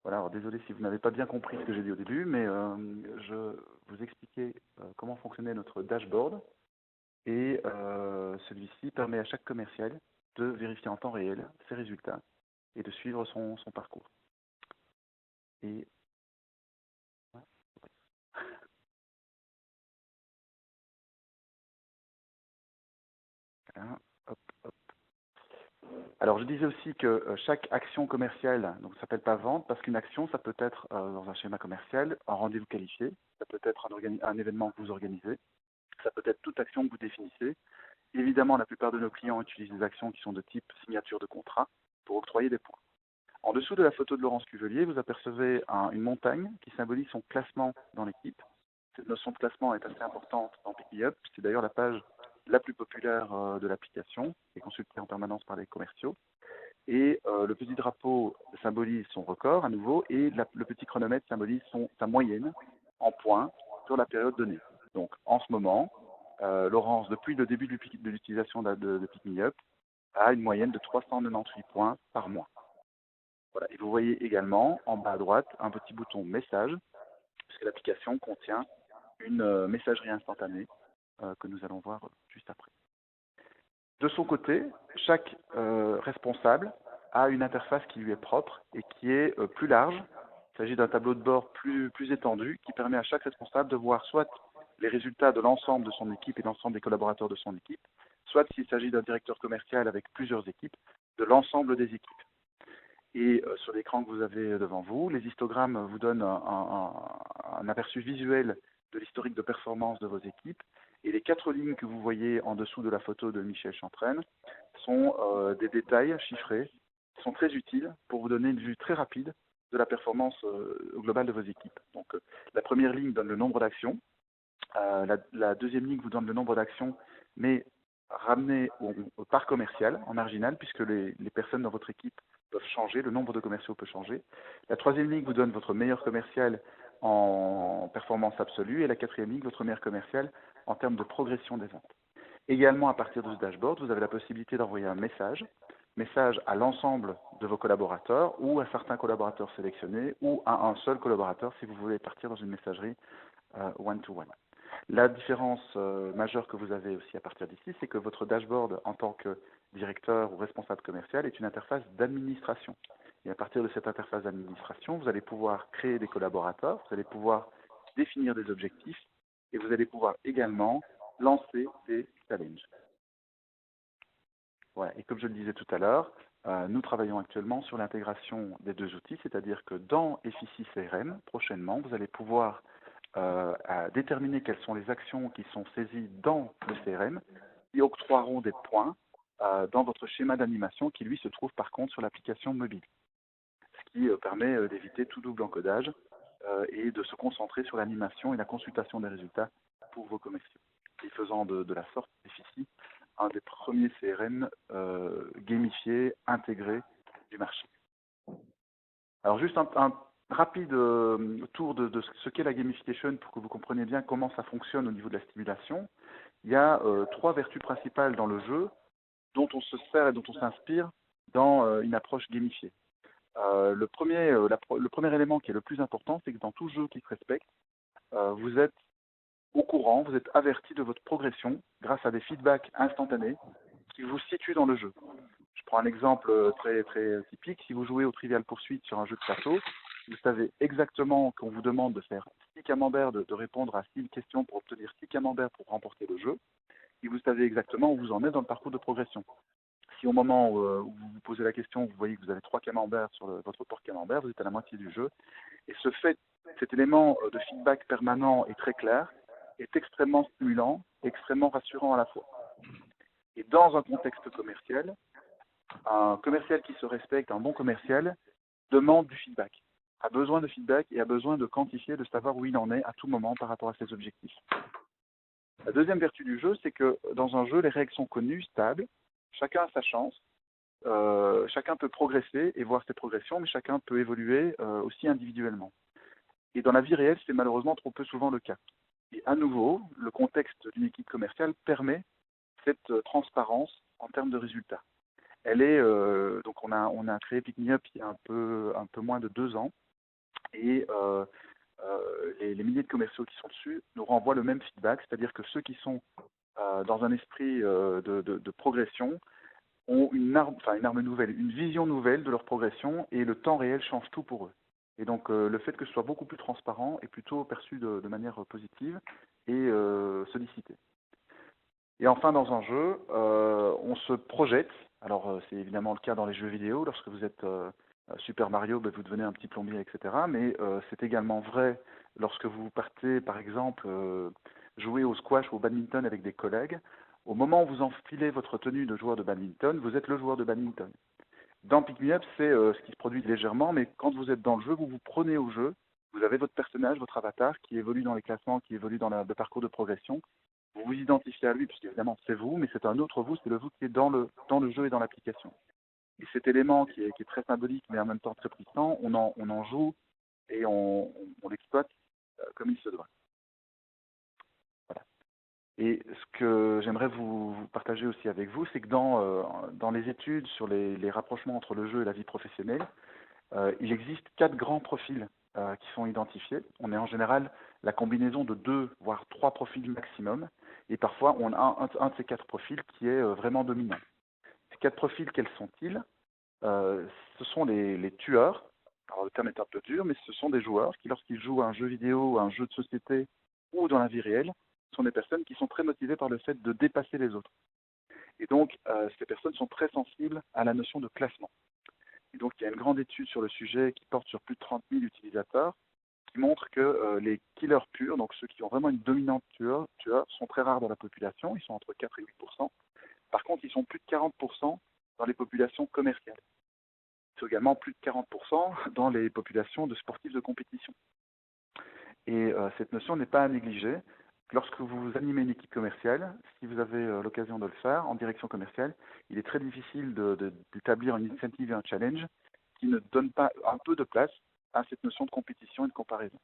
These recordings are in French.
Voilà, alors désolé si vous n'avez pas bien compris ce que j'ai dit au début, mais je vous expliquais comment fonctionnait notre dashboard. Et celui-ci permet à chaque commercial de vérifier en temps réel ses résultats et de suivre son parcours. Et voilà, hop, hop. Alors je disais aussi que chaque action commerciale, donc ça s'appelle pas vente, parce qu'une action, ça peut être dans un schéma commercial un rendez-vous qualifié, ça peut être un événement que vous organisez, ça peut être toute action que vous définissez. Évidemment, la plupart de nos clients utilisent des actions qui sont de type signature de contrat pour octroyer des points. En dessous de la photo de Laurence Cuvelier, vous apercevez une montagne qui symbolise son classement dans l'équipe. Cette notion de classement est assez importante dans PickMeUp. C'est d'ailleurs la page la plus populaire de l'application, qui est consultée en permanence par les commerciaux. Et le petit drapeau symbolise son record à nouveau, et le petit chronomètre symbolise sa moyenne en points sur la période donnée. Donc en ce moment, Laurence, depuis le début de l'utilisation de PickMeUp, a une moyenne de 398 points par mois. Voilà. Et vous voyez également en bas à droite un petit bouton message, puisque l'application contient une messagerie instantanée que nous allons voir juste après. De son côté, chaque responsable a une interface qui lui est propre et qui est plus large. Il s'agit d'un tableau de bord plus étendu qui permet à chaque responsable de voir soit les résultats de l'ensemble de son équipe et l'ensemble des collaborateurs de son équipe, soit s'il s'agit d'un directeur commercial avec plusieurs équipes, de l'ensemble des équipes. Et sur l'écran que vous avez devant vous, les histogrammes vous donnent un aperçu visuel de l'historique de performance de vos équipes. Et les 4 lignes que vous voyez en dessous de la photo de Michel Chantraine sont des détails chiffrés qui sont très utiles pour vous donner une vue très rapide de la performance globale de vos équipes. Donc la première ligne donne le nombre d'actions. La deuxième ligne vous donne le nombre d'actions, mais ramené au part commercial, en marginal, puisque les personnes dans votre équipe peuvent changer, le nombre de commerciaux peut changer. La troisième ligne vous donne votre meilleur commercial en performance absolue, et la quatrième ligne, votre meilleur commercial en termes de progression des ventes. Également, à partir de ce dashboard, vous avez la possibilité d'envoyer un message à l'ensemble de vos collaborateurs ou à certains collaborateurs sélectionnés ou à un seul collaborateur si vous voulez partir dans une messagerie one-to-one. La différence majeure que vous avez aussi à partir d'ici, c'est que votre dashboard en tant que directeur ou responsable commercial est une interface d'administration. Et à partir de cette interface d'administration, vous allez pouvoir créer des collaborateurs, vous allez pouvoir définir des objectifs et vous allez pouvoir également lancer des challenges. Voilà. Et comme je le disais tout à l'heure, nous travaillons actuellement sur l'intégration des deux outils, c'est-à-dire que dans Effici CRM, prochainement, vous allez pouvoir déterminer quelles sont les actions qui sont saisies dans le CRM qui octroieront des points dans votre schéma d'animation qui, lui, se trouve par contre sur l'application mobile. Ce qui permet d'éviter tout double encodage et de se concentrer sur l'animation et la consultation des résultats pour vos commerciaux. Et faisant de la sorte Effici un des premiers CRM gamifiés, intégrés du marché. Alors juste un rapide tour de ce qu'est la gamification pour que vous compreniez bien comment ça fonctionne au niveau de la stimulation. Il y a 3 vertus principales dans le jeu dont on se sert et dont on s'inspire dans une approche gamifiée. Le premier élément qui est le plus important, c'est que dans tout jeu qui se respecte, vous êtes au courant, vous êtes averti de votre progression grâce à des feedbacks instantanés qui vous situent dans le jeu. Je prends un exemple très typique. Si vous jouez au Trivial Pursuit sur un jeu de plateau, vous savez exactement qu'on vous demande de faire 6 camemberts, de répondre à 6 questions pour obtenir 6 camemberts pour remporter le jeu. Et vous savez exactement où vous en êtes dans le parcours de progression. Si au moment où vous vous posez la question, vous voyez que vous avez 3 camemberts sur votre porte-camembert, vous êtes à la moitié du jeu. Et cet élément de feedback permanent et très clair est extrêmement stimulant, extrêmement rassurant à la fois. Et dans un contexte commercial, un commercial qui se respecte, un bon commercial, demande du feedback, a besoin de feedback et a besoin de quantifier, de savoir où il en est à tout moment par rapport à ses objectifs. La deuxième vertu du jeu, c'est que dans un jeu, les règles sont connues, stables, chacun a sa chance, chacun peut progresser et voir ses progressions, mais chacun peut évoluer aussi individuellement. Et dans la vie réelle, c'est malheureusement trop peu souvent le cas. Et à nouveau, le contexte d'une équipe commerciale permet cette transparence en termes de résultats. Elle est donc on a créé PickMeUp il y a un peu moins de 2 ans Et les milliers de commerciaux qui sont dessus nous renvoient le même feedback, c'est-à-dire que ceux qui sont dans un esprit de progression ont une arme nouvelle, une vision nouvelle de leur progression et le temps réel change tout pour eux. Et donc le fait que ce soit beaucoup plus transparent est plutôt perçu de manière positive et sollicité. Et enfin, dans un jeu, on se projette. Alors, c'est évidemment le cas dans les jeux vidéo. Lorsque vous êtes Super Mario, ben, vous devenez un petit plombier, etc. Mais c'est également vrai lorsque vous partez, par exemple, jouer au squash ou au badminton avec des collègues. Au moment où vous enfilez votre tenue de joueur de badminton, vous êtes le joueur de badminton. Dans Pick Me Up, c'est ce qui se produit légèrement, mais quand vous êtes dans le jeu, vous vous prenez au jeu. Vous avez votre personnage, votre avatar qui évolue dans les classements, qui évolue dans le parcours de progression. Vous vous identifiez à lui, parce qu'évidemment c'est vous, mais c'est un autre vous, c'est le vous qui est dans le jeu et dans l'application. Et cet élément qui est très symbolique, mais en même temps très puissant, on en joue et on l'exploite comme il se doit. Voilà. Et ce que j'aimerais vous partager aussi avec vous, c'est que dans les études sur les rapprochements entre le jeu et la vie professionnelle, il existe 4 grands profils qui sont identifiés. On est en général la combinaison de 2, voire 3 profils maximum. Et parfois, on a un de ces 4 profils qui est vraiment dominant. Ces 4 profils, quels sont-ils? Ce sont les tueurs. Alors, le terme est un peu dur, mais ce sont des joueurs qui, lorsqu'ils jouent à un jeu vidéo, à un jeu de société ou dans la vie réelle, sont des personnes qui sont très motivées par le fait de dépasser les autres. Et donc, ces personnes sont très sensibles à la notion de classement. Et donc, il y a une grande étude sur le sujet qui porte sur plus de 30 000 utilisateurs qui montre que les killers purs, donc ceux qui ont vraiment une dominante tueur, sont très rares dans la population. Ils sont entre 4 et 8%. Par contre, ils sont plus de 40% dans les populations commerciales. Ils sont également plus de 40% dans les populations de sportifs de compétition. Et cette notion n'est pas à négliger. Lorsque vous animez une équipe commerciale, si vous avez l'occasion de le faire en direction commerciale, il est très difficile d'établir une incentive et un challenge qui ne donne pas un peu de place à cette notion de compétition et de comparaison.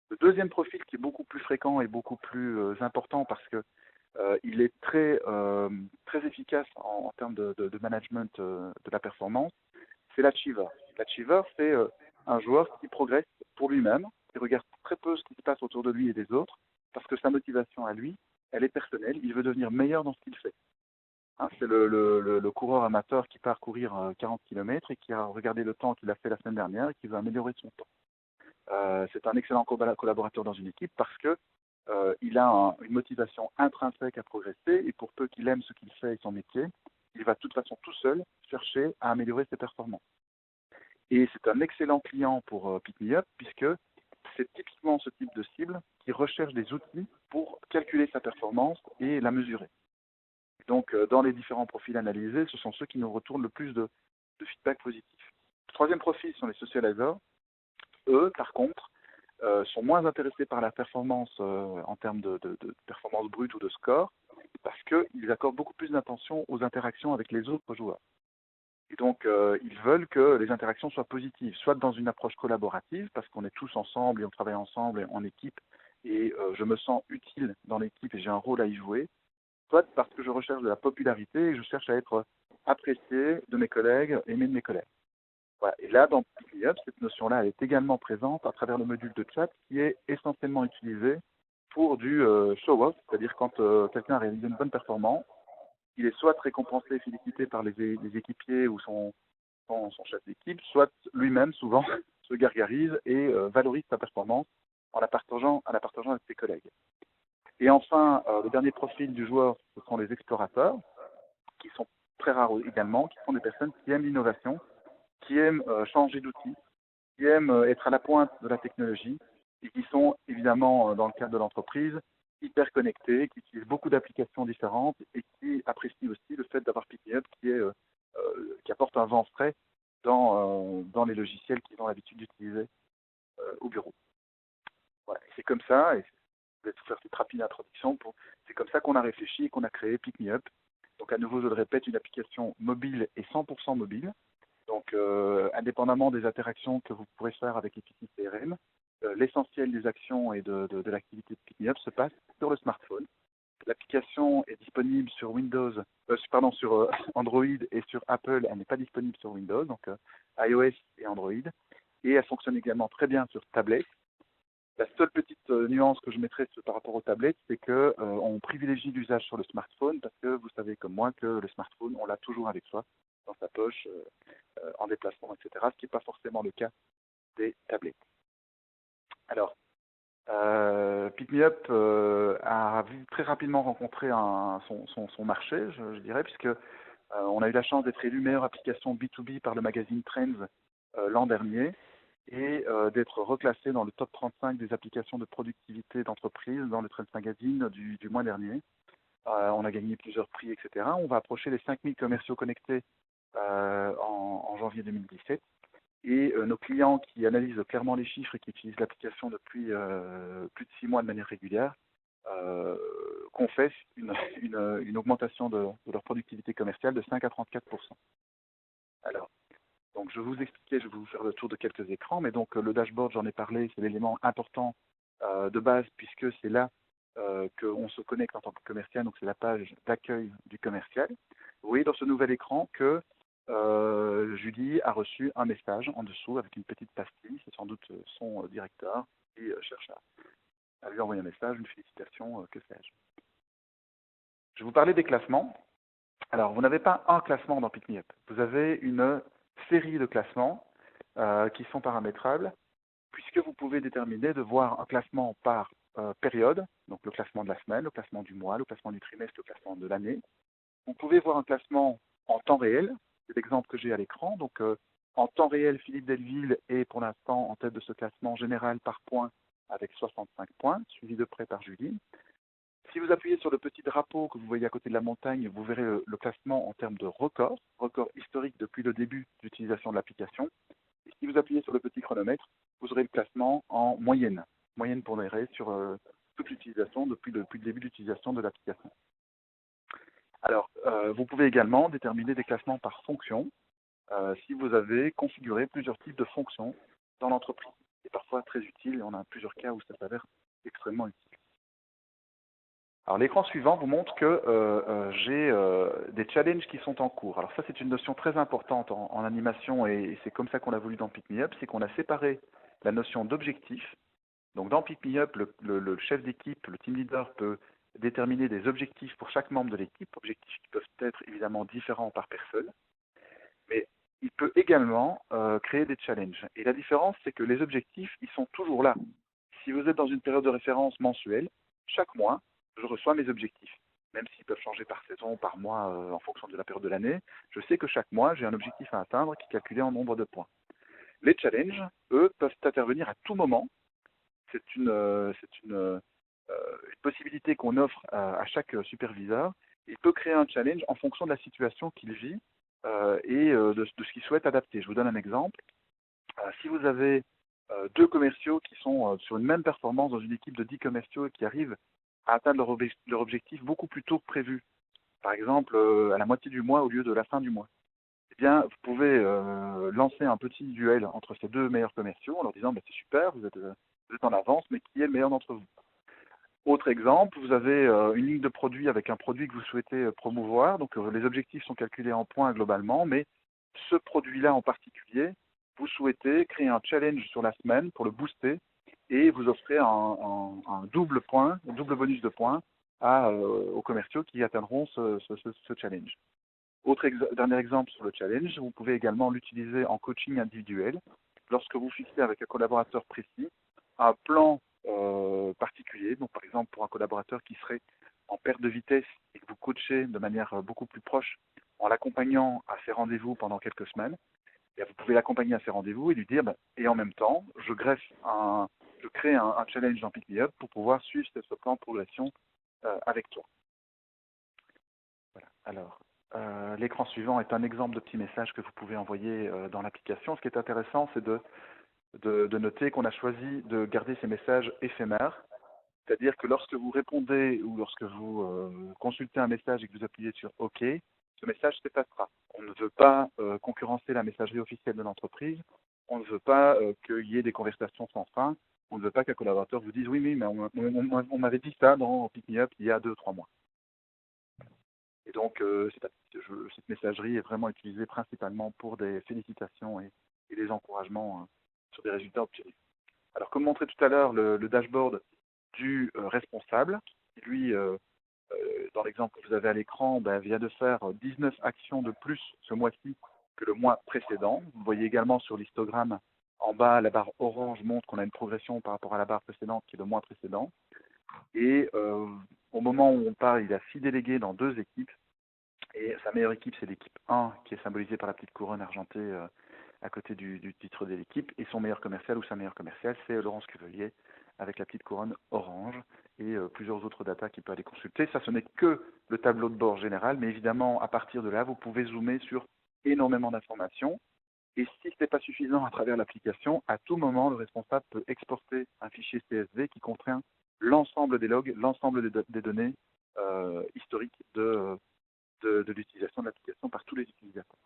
Le deuxième profil qui est beaucoup plus fréquent et beaucoup plus important parce que il est très efficace en termes de management de la performance, c'est l'achiever. L'achiever, c'est un joueur qui progresse pour lui-même, qui regarde très peu ce qui se passe autour de lui et des autres, parce que sa motivation à lui, elle est personnelle, il veut devenir meilleur dans ce qu'il fait. Hein, c'est le coureur amateur qui part courir 40 km et qui a regardé le temps qu'il a fait la semaine dernière et qui veut améliorer son temps. C'est un excellent collaborateur dans une équipe parce que il a une motivation intrinsèque à progresser et pour peu qu'il aime ce qu'il fait et son métier, il va de toute façon tout seul chercher à améliorer ses performances. Et c'est un excellent client pour Pick Me Up puisque c'est typiquement ce type de cible qui recherche des outils pour calculer sa performance et la mesurer. Donc, dans les différents profils analysés, ce sont ceux qui nous retournent le plus de feedback positif. Le troisième profil sont les socializers. Eux, par contre, sont moins intéressés par la performance en termes de performance brute ou de score, parce qu'ils accordent beaucoup plus d'attention aux interactions avec les autres joueurs. Et donc, ils veulent que les interactions soient positives, soit dans une approche collaborative, parce qu'on est tous ensemble et on travaille ensemble en équipe, et je me sens utile dans l'équipe et j'ai un rôle à y jouer, soit parce que je recherche de la popularité et je cherche à être apprécié de mes collègues, aimé de mes collègues. Voilà. Et là, dans Pick Me Up, cette notion-là elle est également présente à travers le module de chat qui est essentiellement utilisé pour du show-off, c'est-à-dire quand quelqu'un a réalisé une bonne performance, il est soit récompensé et félicité par les équipiers ou son chef d'équipe, soit lui-même souvent se gargarise et valorise sa performance en la partageant avec ses collègues. Et enfin, le dernier profil du joueur, ce sont les explorateurs, qui sont très rares également, qui sont des personnes qui aiment l'innovation, qui aiment changer d'outils, qui aiment être à la pointe de la technologie et qui sont évidemment, dans le cadre de l'entreprise, hyper connectés, qui utilisent beaucoup d'applications différentes et qui apprécient aussi le fait d'avoir Pick Me Up qui apporte un vent frais dans les logiciels qu'ils ont l'habitude d'utiliser au bureau. Voilà. C'est comme ça, et je vais vous faire cette rapide introduction, c'est comme ça qu'on a réfléchi et qu'on a créé Pick Me Up. Donc à nouveau, je le répète, une application mobile et 100% mobile. Donc, indépendamment des interactions que vous pourrez faire avec Equity CRM, l'essentiel des actions et de l'activité de Pick Me Up se passe sur le smartphone. L'application est disponible sur sur Android et sur Apple. Elle n'est pas disponible sur Windows, donc iOS et Android. et elle fonctionne également très bien sur tablette. La seule petite nuance que je mettrais par rapport aux tablettes, c'est que on privilégie l'usage sur le smartphone parce que vous savez comme moi que le smartphone, on l'a toujours avec soi, dans sa poche, en déplacement, etc., ce qui n'est pas forcément le cas des tablettes. Alors, Pick Me Up a très rapidement rencontré son marché, je dirais, puisque on a eu la chance d'être élu meilleure application B2B par le magazine Trends l'an dernier et d'être reclassé dans le top 35 des applications de productivité d'entreprise dans le Trends Magazine du mois dernier. On a gagné plusieurs prix, etc. On va approcher les 5000 commerciaux connectés en janvier 2017. Et nos clients qui analysent clairement les chiffres et qui utilisent l'application depuis plus de 6 mois de manière régulière confessent une augmentation de leur productivité commerciale de 5 à 34%. Alors, donc je vais vous expliquer, je vais vous faire le tour de quelques écrans, mais donc le dashboard, j'en ai parlé, c'est l'élément important de base puisque c'est là qu'on se connecte en tant que commercial, donc c'est la page d'accueil du commercial. Vous voyez dans ce nouvel écran que Julie a reçu un message en dessous avec une petite pastille, c'est sans doute son directeur qui cherche à lui envoyer un message, une félicitation, que sais-je. Je vais vous parler des classements. Alors, vous n'avez pas un classement dans Pick Me Up. Vous avez une série de classements qui sont paramétrables, puisque vous pouvez déterminer de voir un classement par période, donc le classement de la semaine, le classement du mois, le classement du trimestre, le classement de l'année. Vous pouvez voir un classement en temps réel, c'est l'exemple que j'ai à l'écran. Donc, en temps réel, Philippe Delville est pour l'instant en tête de ce classement général par points avec 65 points, suivi de près par Julie. Si vous appuyez sur le petit drapeau que vous voyez à côté de la montagne, vous verrez le classement en termes de record historique depuis le début d'utilisation de l'application. Et si vous appuyez sur le petit chronomètre, vous aurez le classement en moyenne pondérée sur toute l'utilisation depuis le début d'utilisation de l'application. Alors, vous pouvez également déterminer des classements par fonction si vous avez configuré plusieurs types de fonctions dans l'entreprise. C'est parfois très utile et on a plusieurs cas où ça s'avère extrêmement utile. Alors, l'écran suivant vous montre que j'ai des challenges qui sont en cours. Alors ça, c'est une notion très importante en animation et c'est comme ça qu'on l'a voulu dans Pick Me Up, c'est qu'on a séparé la notion d'objectif. Donc dans Pick Me Up, le chef d'équipe, le team leader peut déterminer des objectifs pour chaque membre de l'équipe, objectifs qui peuvent être évidemment différents par personne, mais il peut également créer des challenges. Et la différence, c'est que les objectifs, ils sont toujours là. Si vous êtes dans une période de référence mensuelle, chaque mois, je reçois mes objectifs. Même s'ils peuvent changer par saison, par mois, en fonction de la période de l'année, je sais que chaque mois, j'ai un objectif à atteindre qui est calculé en nombre de points. Les challenges, eux, peuvent intervenir à tout moment. C'est une possibilité qu'on offre à chaque superviseur. Il peut créer un challenge en fonction de la situation qu'il vit et de ce qu'il souhaite adapter. Je vous donne un exemple. Si vous avez deux commerciaux qui sont sur une même performance dans une équipe de 10 commerciaux et qui arrivent à atteindre leur objectif beaucoup plus tôt que prévu, par exemple à la moitié du mois au lieu de la fin du mois, eh bien, vous pouvez lancer un petit duel entre ces deux meilleurs commerciaux en leur disant c'est super, vous êtes en avance, mais qui est le meilleur d'entre vous? Autre exemple, vous avez une ligne de produits avec un produit que vous souhaitez promouvoir, donc les objectifs sont calculés en points globalement, mais ce produit-là en particulier, vous souhaitez créer un challenge sur la semaine pour le booster et vous offrez un double point, un double bonus de points aux commerciaux qui atteindront ce challenge. Dernier exemple sur le challenge, vous pouvez également l'utiliser en coaching individuel. Lorsque vous fixez avec un collaborateur précis un plan particulier, donc par exemple pour un collaborateur qui serait en perte de vitesse et que vous coachez de manière beaucoup plus proche en l'accompagnant à ses rendez-vous pendant quelques semaines, et vous pouvez l'accompagner à ses rendez-vous et lui dire et en même temps, je crée un challenge dans Pick Me Up pour pouvoir suivre ce plan de progression avec toi. Voilà. Alors, l'écran suivant est un exemple de petit message que vous pouvez envoyer dans l'application. Ce qui est intéressant, c'est de noter qu'on a choisi de garder ces messages éphémères. C'est-à-dire que lorsque vous répondez ou lorsque vous consultez un message et que vous appuyez sur OK, ce message s'effacera. On ne veut pas concurrencer la messagerie officielle de l'entreprise. On ne veut pas qu'il y ait des conversations sans fin. On ne veut pas qu'un collaborateur vous dise oui, mais on m'avait dit ça dans Pick Me Up il y a 2-3 mois. Et donc, cette messagerie est vraiment utilisée principalement pour des félicitations et des encouragements sur des résultats obtenus. Alors, comme montré tout à l'heure, le dashboard du responsable, qui lui, dans l'exemple que vous avez à l'écran, vient de faire 19 actions de plus ce mois-ci que le mois précédent. Vous voyez également sur l'histogramme, en bas, la barre orange montre qu'on a une progression par rapport à la barre précédente qui est le mois précédent. Et au moment où on parle, il a 6 délégués dans 2 équipes. Et sa meilleure équipe, c'est l'équipe 1, qui est symbolisée par la petite couronne argentée à côté du titre de l'équipe. Et son meilleur commercial ou sa meilleure commerciale, c'est Laurence Cuvelier, avec la petite couronne orange et plusieurs autres datas qu'il peut aller consulter. Ça, ce n'est que le tableau de bord général, mais évidemment, à partir de là, vous pouvez zoomer sur énormément d'informations. Et si ce n'est pas suffisant à travers l'application, à tout moment, le responsable peut exporter un fichier CSV qui contient l'ensemble des logs, l'ensemble des données historiques de l'utilisation de l'application par tous les utilisateurs.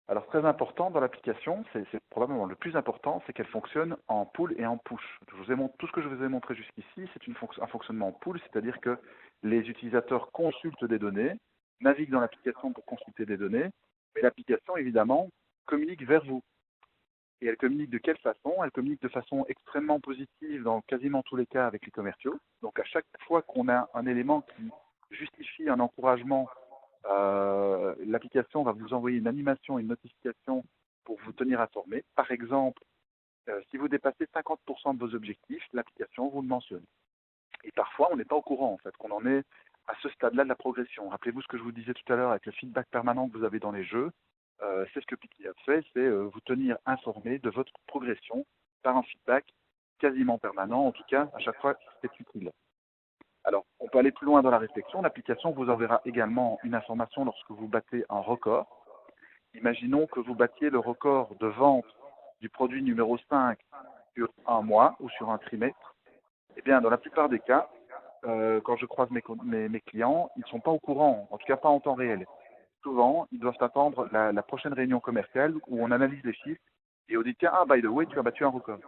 Alors, très important dans l'application, c'est probablement le plus important, c'est qu'elle fonctionne en pull et en push. Tout ce que je vous ai montré jusqu'ici, c'est un fonctionnement en pull, c'est-à-dire que les utilisateurs consultent des données, naviguent dans l'application pour consulter des données, mais l'application, évidemment, communique vers vous. Et elle communique de quelle façon? Elle communique de façon extrêmement positive dans quasiment tous les cas avec les commerciaux. Donc, à chaque fois qu'on a un élément qui justifie un encouragement, l'application va vous envoyer une animation, une notification pour vous tenir informé. Par exemple, si vous dépassez 50% de vos objectifs, l'application vous le mentionne. Et parfois, on n'est pas au courant, en fait, qu'on en est à ce stade-là de la progression. Rappelez-vous ce que je vous disais tout à l'heure avec le feedback permanent que vous avez dans les jeux. C'est ce que PickyUp fait, c'est vous tenir informé de votre progression par un feedback quasiment permanent. En tout cas, à chaque fois, c'est utile. Alors, on peut aller plus loin dans la réflexion. L'application vous enverra également une information lorsque vous battez un record. Imaginons que vous battiez le record de vente du produit numéro 5 sur un mois ou sur un trimestre. Eh bien, dans la plupart des cas, quand je croise mes clients, ils ne sont pas au courant, en tout cas pas en temps réel. Souvent, ils doivent attendre la prochaine réunion commerciale où on analyse les chiffres et on dit, tiens, by the way, tu as battu un record.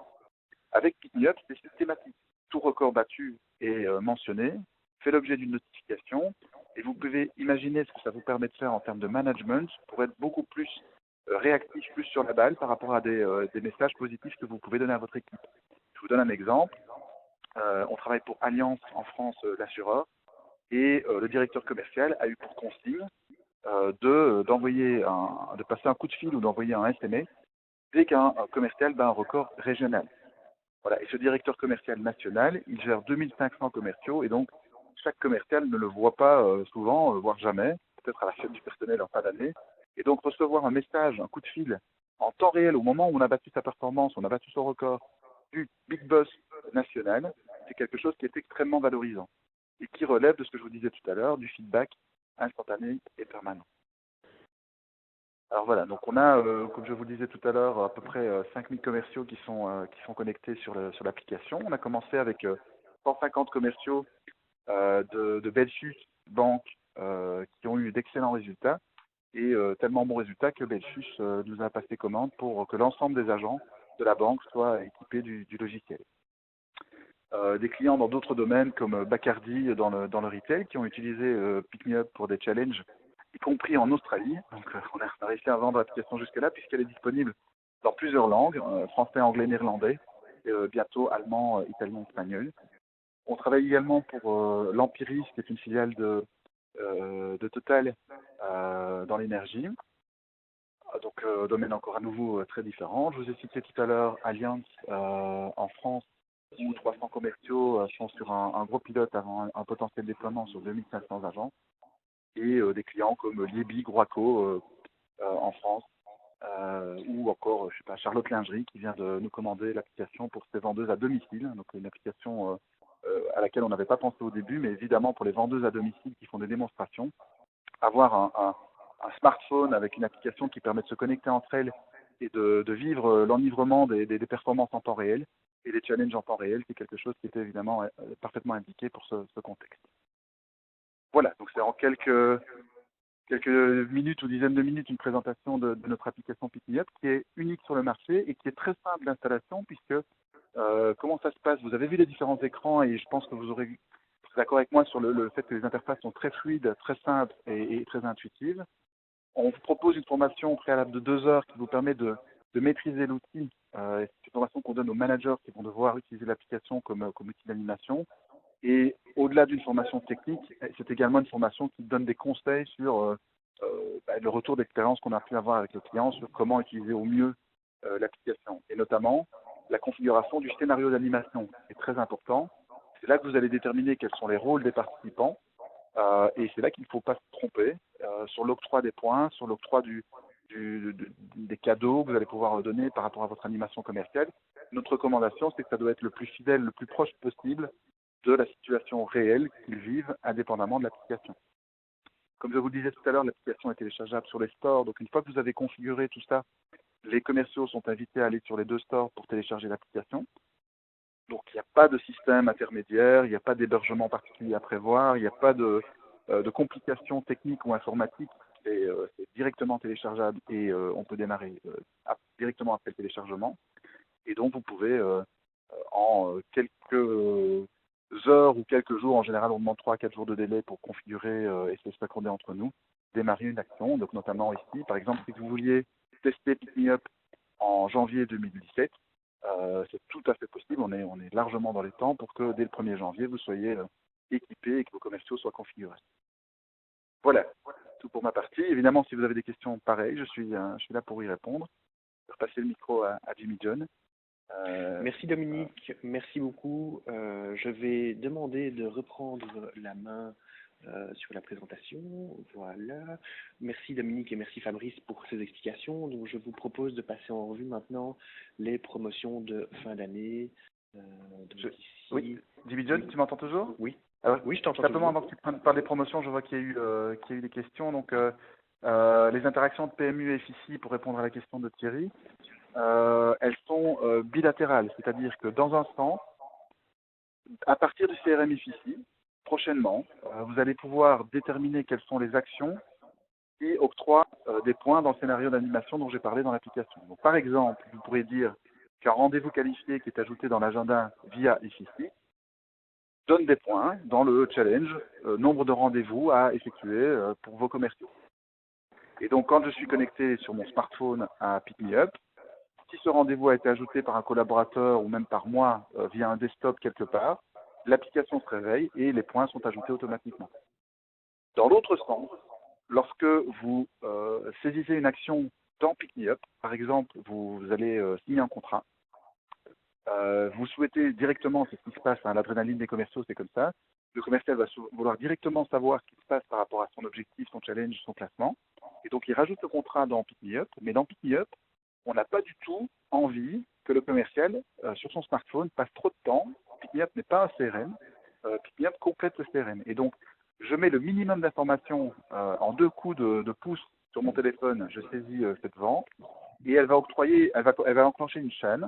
Avec PickyUp, c'est systématique. Tout record battu est mentionné, fait l'objet d'une notification, et vous pouvez imaginer ce que ça vous permet de faire en termes de management pour être beaucoup plus réactif, plus sur la balle par rapport à des messages positifs que vous pouvez donner à votre équipe. Je vous donne un exemple. On travaille pour Allianz en France, l'assureur, et le directeur commercial a eu pour consigne de passer un coup de fil ou d'envoyer un SMS dès qu'un commercial bat un record régional. Voilà. Et ce directeur commercial national, il gère 2500 commerciaux et donc chaque commercial ne le voit pas souvent, voire jamais, peut-être à la fête du personnel en fin d'année. Et donc recevoir un message, un coup de fil en temps réel au moment où on a battu sa performance, on a battu son record du big boss national, c'est quelque chose qui est extrêmement valorisant et qui relève de ce que je vous disais tout à l'heure, du feedback instantané et permanent. Alors voilà, donc on a, comme je vous le disais tout à l'heure, à peu près 5000 commerciaux qui sont connectés sur l'application. On a commencé avec 150 commerciaux de Belchus Banque qui ont eu d'excellents résultats et tellement bons résultats que Belchus nous a passé commande pour que l'ensemble des agents de la banque soient équipés du logiciel. Des clients dans d'autres domaines comme Bacardi dans le retail qui ont utilisé Pick Me Up pour des challenges, y compris en Australie. Donc on a réussi à vendre l'application jusque-là puisqu'elle est disponible dans plusieurs langues, français, anglais, néerlandais, et, bientôt allemand, italien, espagnol. On travaille également pour l'Empiris, qui est une filiale de Total dans l'énergie. Donc domaine encore à nouveau très différent. Je vous ai cité tout à l'heure Allianz en France, où 300 commerciaux sont sur un gros pilote avant un potentiel déploiement sur 2500 agents, et des clients comme Liebi, Groaco en France, ou encore, je sais pas, Charlotte Lingerie qui vient de nous commander l'application pour ses vendeuses à domicile, donc une application à laquelle on n'avait pas pensé au début, mais évidemment pour les vendeuses à domicile qui font des démonstrations, avoir un smartphone avec une application qui permet de se connecter entre elles et de vivre l'enivrement des performances en temps réel et des challenges en temps réel, c'est quelque chose qui était évidemment parfaitement indiqué pour ce contexte. Voilà, donc c'est en quelques minutes ou dizaines de minutes une présentation de notre application Pick Me Up qui est unique sur le marché et qui est très simple d'installation puisque comment ça se passe? Vous avez vu les différents écrans et je pense que vous serez d'accord avec moi sur le fait que les interfaces sont très fluides, très simples et très intuitives. On vous propose une formation préalable de 2 heures qui vous permet de de maîtriser l'outil. C'est une formation qu'on donne aux managers qui vont devoir utiliser l'application comme outil d'animation. Et au-delà d'une formation technique, c'est également une formation qui donne des conseils sur le retour d'expérience qu'on a pu avoir avec le client sur comment utiliser au mieux l'application. Et notamment, la configuration du scénario d'animation est très important. C'est là que vous allez déterminer quels sont les rôles des participants. Et c'est là qu'il ne faut pas se tromper sur l'octroi des points, sur l'octroi des cadeaux que vous allez pouvoir donner par rapport à votre animation commerciale. Notre recommandation, c'est que ça doit être le plus fidèle, le plus proche possible de la situation réelle qu'ils vivent, indépendamment de l'application. Comme je vous le disais tout à l'heure, l'application est téléchargeable sur les stores. Donc, une fois que vous avez configuré tout ça, les commerciaux sont invités à aller sur les 2 stores pour télécharger l'application. Donc, il n'y a pas de système intermédiaire, il n'y a pas d'hébergement particulier à prévoir, il n'y a pas de complications techniques ou informatiques. C'est directement téléchargeable et on peut démarrer directement après le téléchargement. Et donc, vous pouvez, en quelques heures ou quelques jours, en général, on demande 3 à 4 jours de délai pour configurer et se s'accorder entre nous, démarrer une action. Donc, notamment ici, par exemple, si vous vouliez tester Pick Me Up en janvier 2017, c'est tout à fait possible. On est largement dans les temps pour que dès le 1er janvier, vous soyez équipés et que vos commerciaux soient configurés. Voilà, tout pour ma partie. Évidemment, si vous avez des questions pareilles, je suis là pour y répondre. Je vais passer le micro à Jimmy John. Merci Dominique, merci beaucoup. Je vais demander de reprendre la main sur la présentation. Voilà. Merci Dominique et merci Fabrice pour ces explications. Donc je vous propose de passer en revue maintenant les promotions de fin d'année. Oui, Jimmy John, tu m'entends toujours? Oui. Alors, oui, je t'entends simplement, toujours. avant que tu parles des promotions, je vois qu'il y a eu des questions. Donc, les interactions de PMU et FICI, pour répondre à la question de Thierry, elles sont bilatérales, c'est-à-dire que dans un sens, à partir du CRM IFICI, prochainement, vous allez pouvoir déterminer quelles sont les actions qui octroient des points dans le scénario d'animation dont j'ai parlé dans l'application. Donc, par exemple, vous pourrez dire qu'un rendez-vous qualifié qui est ajouté dans l'agenda via IFICI donne des points dans le challenge, nombre de rendez-vous à effectuer pour vos commerciaux. Et donc, quand je suis connecté sur mon smartphone à Pick Me Up, si ce rendez-vous a été ajouté par un collaborateur ou même par moi via un desktop quelque part, l'application se réveille et les points sont ajoutés automatiquement. Dans l'autre sens, lorsque vous saisissez une action dans Pick Me Up, par exemple, vous allez signer un contrat, vous souhaitez directement, c'est ce qui se passe, hein, l'adrénaline des commerciaux, c'est comme ça, le commercial va vouloir directement savoir ce qui se passe par rapport à son objectif, son challenge, son classement, et donc il rajoute le contrat dans Pick Me Up, mais dans Pick Me Up, on n'a pas du tout envie que le commercial, sur son smartphone, passe trop de temps. Pick Me Up n'est pas un CRM, Pick Me Up complète le CRM. Et donc, je mets le minimum d'informations en 2 coups de pouce sur mon téléphone, je saisis cette vente, et elle va enclencher une chaîne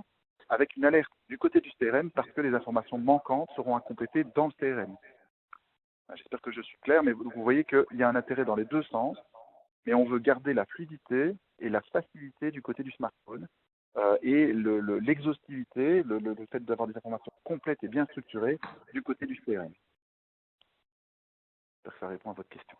avec une alerte du côté du CRM parce que les informations manquantes seront à compléter dans le CRM. J'espère que je suis clair, mais vous voyez qu'il y a un intérêt dans les 2 sens, mais on veut garder la fluidité et la facilité du côté du smartphone et l'exhaustivité, le fait d'avoir des informations complètes et bien structurées du côté du CRM. J'espère que ça répond à votre question.